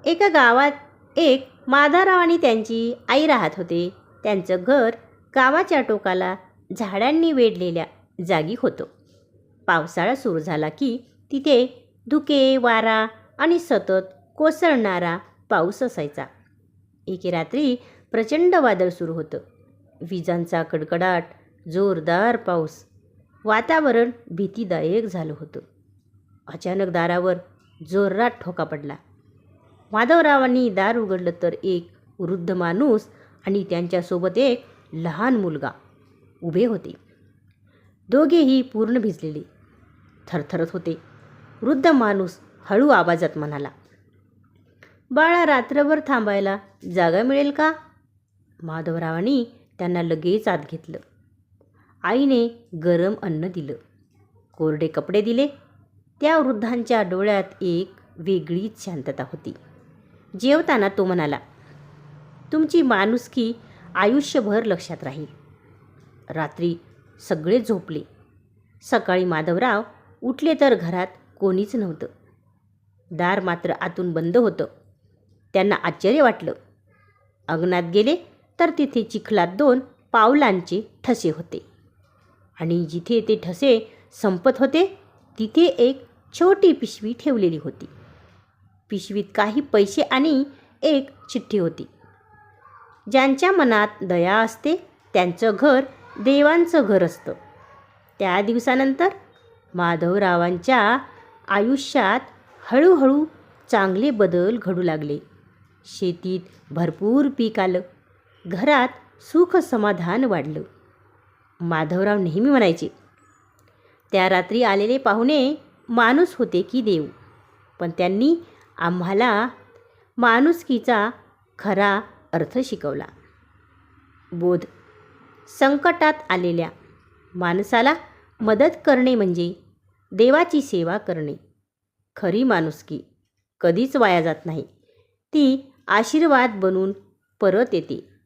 एका गावात एक माधवराव आणि त्यांची आई राहत होते. त्यांचं घर गावाच्या टोकाला झाडांनी वेढलेल्या जागी होतं. पावसाळा सुरू झाला की तिथे धुके, वारा आणि सतत कोसळणारा पाऊस असायचा. एके रात्री प्रचंड वादळ सुरू होतं. विजांचा कडकडाट, जोरदार पाऊस, वातावरण भीतीदायक झालं होतं. अचानक दारावर जोरात ठोका पडला. माधवरावांनी दार उघडलं तर एक वृद्ध माणूस आणि त्यांच्यासोबत एक लहान मुलगा उभे होते. दोघेही पूर्ण भिजलेले, थरथरत होते. वृद्ध माणूस हळू आवाजात म्हणाला, "बाळा, रात्रभर थांबायला जागा मिळेल का?" माधवरावांनी त्यांना लगेच आत घेतलं. आईने गरम अन्न दिलं, कोरडे कपडे दिले. त्या वृद्धांच्या डोळ्यात एक वेगळीच शांतता होती. जेवताना तो म्हणाला, "तुमची माणुसकी आयुष्यभर लक्षात राहील." रात्री सगळे झोपले. सकाळी माधवराव उठले तर घरात कोणीच नव्हतं. दार मात्र आतून बंद होतं. त्यांना आश्चर्य वाटलं. अंगणात गेले तर तिथे चिखलात 2 पावलांचे ठसे होते आणि जिथे ते ठसे संपत होते तिथे एक छोटी पिशवी ठेवलेली होती. पिशवीत काही पैसे आणि एक चिठ्ठी होती. ज्यांच्या मनात दया असते त्यांचं घर देवांचं घर असतं. त्या दिवसानंतर माधवरावांच्या आयुष्यात हळूहळू चांगले बदल घडू लागले. शेतीत भरपूर पीक आलं. घरात सुख समाधान वाढलं. माधवराव नेहमी म्हणायचे, "त्या रात्री आलेले पाहुणे माणूस होते की देव, पण त्यांनी आम्हाला माणुसकीचा खरा अर्थ शिकवला." बोध: संकटात आलेल्या माणसाला मदत करणे म्हणजे देवाची सेवा करणे. खरी माणुसकी कधीच वाया जात नाही. ती आशीर्वाद बनून परत येते.